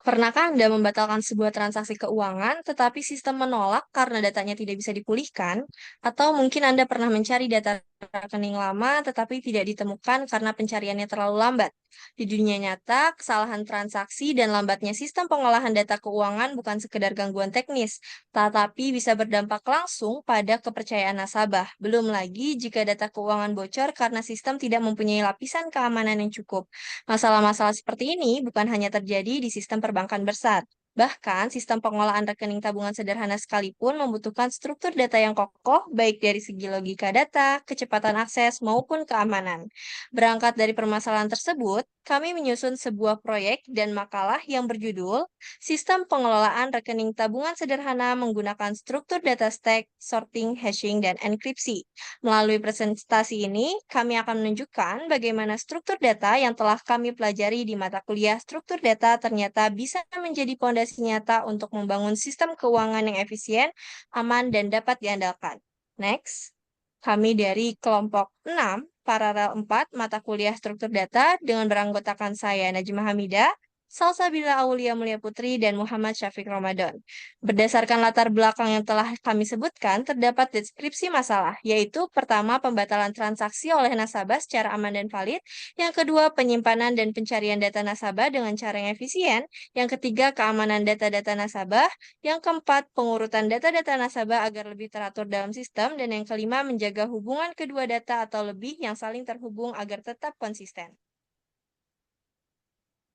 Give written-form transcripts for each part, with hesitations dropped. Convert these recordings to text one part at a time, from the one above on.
Pernahkah Anda membatalkan sebuah transaksi keuangan, tetapi sistem menolak karena datanya tidak bisa dipulihkan? Atau mungkin Anda pernah mencari data rekening lama, tetapi tidak ditemukan karena pencariannya terlalu lambat? Di dunia nyata, kesalahan transaksi dan lambatnya sistem pengolahan data keuangan bukan sekedar gangguan teknis, tetapi bisa berdampak langsung pada kepercayaan nasabah. Belum lagi jika data keuangan bocor karena sistem tidak mempunyai lapisan keamanan yang cukup. Masalah-masalah seperti ini bukan hanya terjadi di sistem perbankan besar. Bahkan, sistem pengolahan rekening tabungan sederhana sekalipun membutuhkan struktur data yang kokoh, baik dari segi logika data, kecepatan akses, maupun keamanan. Berangkat dari permasalahan tersebut, kami menyusun sebuah proyek dan makalah yang berjudul Sistem Pengelolaan Rekening Tabungan Sederhana Menggunakan Struktur Data Stack, Sorting, Hashing, dan Enkripsi. Melalui presentasi ini, kami akan menunjukkan bagaimana struktur data yang telah kami pelajari di mata kuliah struktur data ternyata bisa menjadi fondasi nyata untuk membangun sistem keuangan yang efisien, aman, dan dapat diandalkan. Next, kami dari kelompok 6, paralel 4, mata kuliah struktur data dengan beranggotakan saya, Najma Hamidah, Salsabila Aulia Mulia Putri, dan Muhammad Syafiq Ramadan. Berdasarkan latar belakang yang telah kami sebutkan, terdapat deskripsi masalah, yaitu pertama, pembatalan transaksi oleh nasabah secara aman dan valid, yang kedua, penyimpanan dan pencarian data nasabah dengan cara yang efisien, yang ketiga, keamanan data-data nasabah, yang keempat, pengurutan data-data nasabah agar lebih teratur dalam sistem, dan yang kelima, menjaga hubungan kedua data atau lebih yang saling terhubung agar tetap konsisten.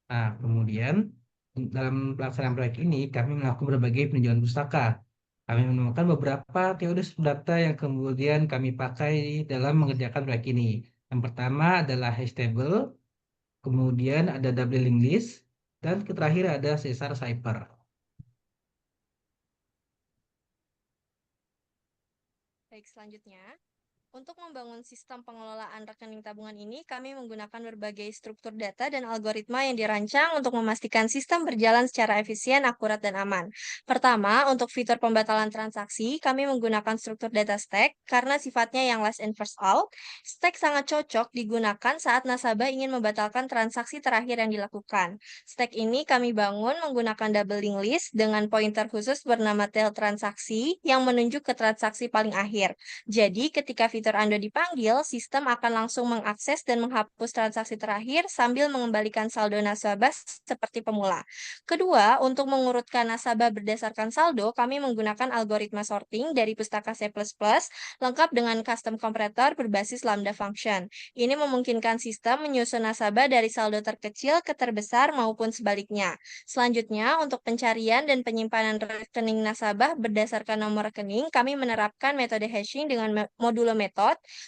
Nah, kemudian dalam pelaksanaan proyek ini kami melakukan berbagai peninjauan pustaka. Kami menemukan beberapa teori data yang kemudian kami pakai dalam mengerjakan proyek ini. Yang pertama adalah hash table, kemudian ada double linked list, dan terakhir ada Caesar cipher. Baik, selanjutnya. Untuk membangun sistem pengelolaan rekening tabungan ini, kami menggunakan berbagai struktur data dan algoritma yang dirancang untuk memastikan sistem berjalan secara efisien, akurat, dan aman. Pertama, untuk fitur pembatalan transaksi, kami menggunakan struktur data stack karena sifatnya yang last in first out. Stack sangat cocok digunakan saat nasabah ingin membatalkan transaksi terakhir yang dilakukan. Stack ini kami bangun menggunakan double link list dengan pointer khusus bernama tail transaksi yang menunjuk ke transaksi paling akhir. Jadi, ketika fitur Anda dipanggil, sistem akan langsung mengakses dan menghapus transaksi terakhir sambil mengembalikan saldo nasabah seperti pemula. Kedua, untuk mengurutkan nasabah berdasarkan saldo, kami menggunakan algoritma sorting dari pustaka C++, lengkap dengan custom comparator berbasis Lambda function. Ini memungkinkan sistem menyusun nasabah dari saldo terkecil ke terbesar maupun sebaliknya. Selanjutnya, untuk pencarian dan penyimpanan rekening nasabah berdasarkan nomor rekening, kami menerapkan metode hashing dengan modulo method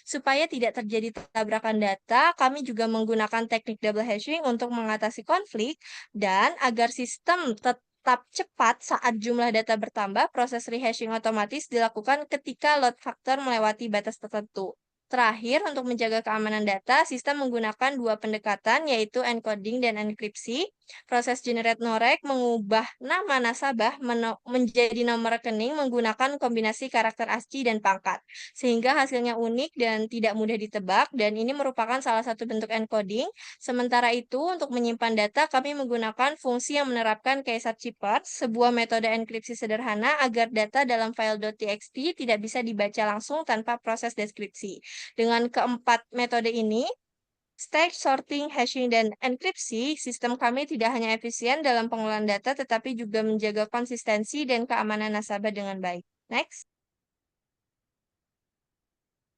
supaya tidak terjadi tabrakan data. Kami juga menggunakan teknik double hashing untuk mengatasi konflik dan agar sistem tetap cepat saat jumlah data bertambah, proses rehashing otomatis dilakukan ketika load factor melewati batas tertentu. Terakhir, untuk menjaga keamanan data, sistem menggunakan dua pendekatan, yaitu encoding dan enkripsi. Proses generate norek mengubah nama nasabah menjadi nomor rekening menggunakan kombinasi karakter ASCII dan pangkat, sehingga hasilnya unik dan tidak mudah ditebak, dan ini merupakan salah satu bentuk encoding. Sementara itu, untuk menyimpan data, kami menggunakan fungsi yang menerapkan Caesar Cipher, sebuah metode enkripsi sederhana agar data dalam file .txt tidak bisa dibaca langsung tanpa proses deskripsi. Dengan keempat metode ini, stack, sorting, hashing, dan enkripsi, sistem kami tidak hanya efisien dalam pengolahan data, tetapi juga menjaga konsistensi dan keamanan nasabah dengan baik. Next.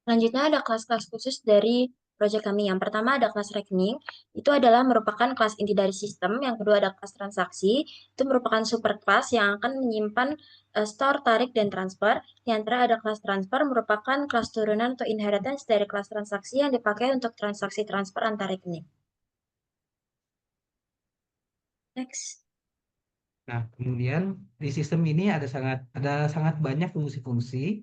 Selanjutnya ada kelas-kelas khusus dari proyek kami. Yang pertama ada kelas rekening, itu adalah merupakan kelas inti dari sistem. Yang kedua ada kelas transaksi, itu merupakan superclass yang akan menyimpan store, tarik, dan transfer. Yang terakhir ada kelas transfer, merupakan kelas turunan atau inheritance dari kelas transaksi yang dipakai untuk transaksi transfer antar rekening. Next. Nah, kemudian di sistem ini ada sangat banyak fungsi-fungsi.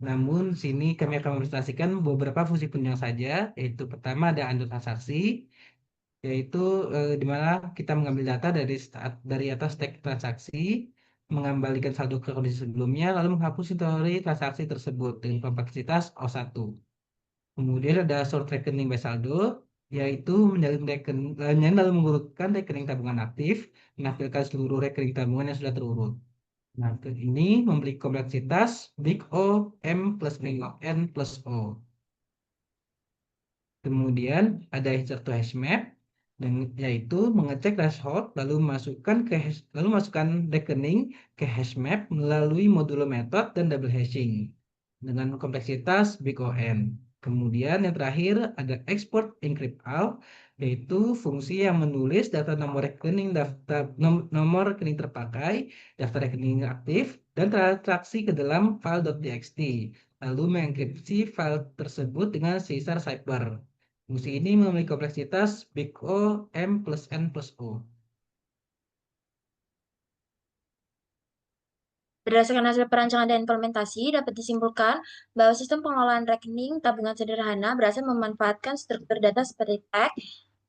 Namun sini kami akan mempresentasikan beberapa fungsi penunjang saja, yaitu pertama ada undo transaksi, yaitu di mana kita mengambil data dari atas tag transaksi, mengembalikan saldo ke kondisi sebelumnya, lalu menghapus histori transaksi tersebut dengan kompleksitas O1. Kemudian ada sort rekening by saldo, yaitu menyalin lalu mengurutkan rekening tabungan aktif, menampilkan seluruh rekening tabungan yang sudah terurut. Nah, ini memberi kompleksitas big O M plus N plus O. Kemudian ada insert to hash map, yaitu mengecek threshold lalu masukkan rekening ke hash map melalui modulo method dan double hashing dengan kompleksitas big O N. Kemudian yang terakhir ada export encrypt all, yaitu fungsi yang menulis data nomor rekening terpakai, daftar rekening aktif, dan transaksi ke dalam file.txt, lalu mengenkripsi file tersebut dengan sesar cipher. Fungsi ini memiliki kompleksitas big O M plus N plus O. Berdasarkan hasil perancangan dan implementasi, dapat disimpulkan bahwa sistem pengelolaan rekening tabungan sederhana berhasil memanfaatkan struktur data seperti tag,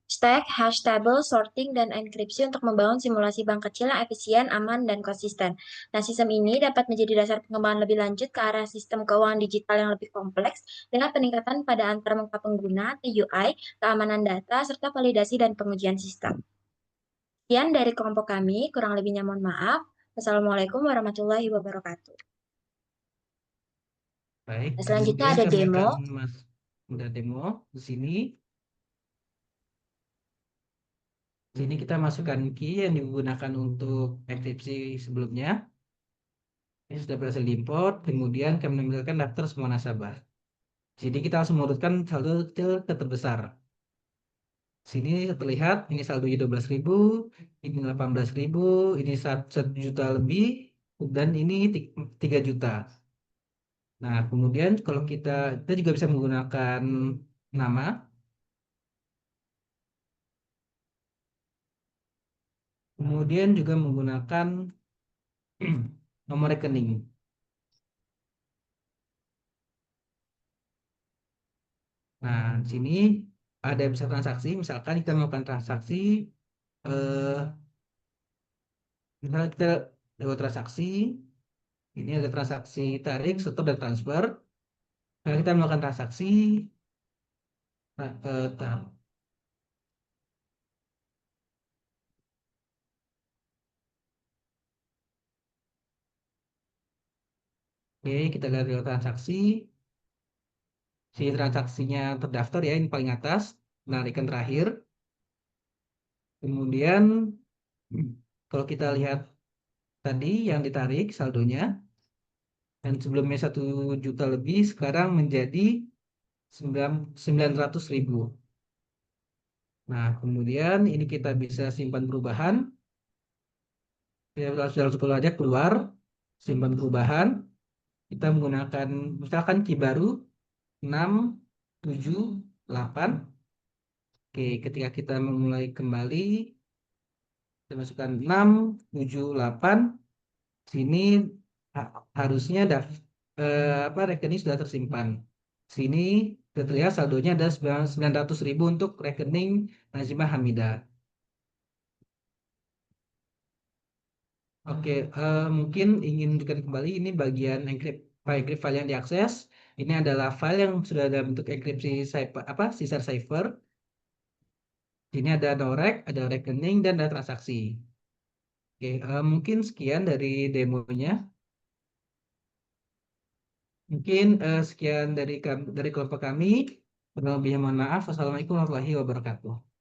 stack, hash table, sorting, dan enkripsi untuk membangun simulasi bank kecil yang efisien, aman, dan konsisten. Nah, sistem ini dapat menjadi dasar pengembangan lebih lanjut ke arah sistem keuangan digital yang lebih kompleks dengan peningkatan pada antarmuka pengguna, TUI, keamanan data, serta validasi dan pengujian sistem. Sekian dari kelompok kami, kurang lebihnya mohon maaf. Wassalamualaikum warahmatullahi wabarakatuh. Baik, Selanjutnya kemudian ada kami demo. akan udah demo di sini. Sini kita masukkan key yang digunakan untuk enkripsi sebelumnya. Ini sudah berhasil diimport. Kemudian kami menampilkan daftar semua nasabah. Jadi kita langsung mengurutkan saldo kecil ke terbesar. Sini terlihat ini saldonya 12.000, ini 18.000, ini 1 juta lebih, dan ini 3 juta. Nah, kemudian kalau kita juga bisa menggunakan nama, kemudian juga menggunakan nomor rekening. Nah, di sini ada bisa transaksi, misalkan kita melakukan transaksi, eh, misalnya kita lewat transaksi, ini ada transaksi tarik, stop, dan transfer. Nah, kita melakukan transaksi, nah, oke, kita lihat lewat transaksi. Si transaksinya terdaftar ya, ini paling atas, penarikan terakhir. Kemudian kalau kita lihat tadi yang ditarik saldonya, dan sebelumnya 1 juta lebih, sekarang menjadi 900.000. Nah, kemudian ini kita bisa simpan perubahan. Kita langsung aja keluar, simpan perubahan. Kita menggunakan misalkan key baru 678. Oke, ketika kita memulai kembali, kita masukkan 678. Sini harusnya rekening sudah tersimpan. Sini terlihat saldonya ada 900.000 untuk rekening Nazimah Hamidah. Oke, mungkin ingin menunjukkan kembali ini bagian encrypt file yang diakses. Ini adalah file yang sudah dalam bentuk enkripsi sesar cipher. Ini ada norek, ada rekening, dan ada transaksi. Oke, mungkin sekian dari demonya. Mungkin sekian dari kelompok kami. Kurang lebihnya mohon maaf. Wassalamualaikum warahmatullahi wabarakatuh.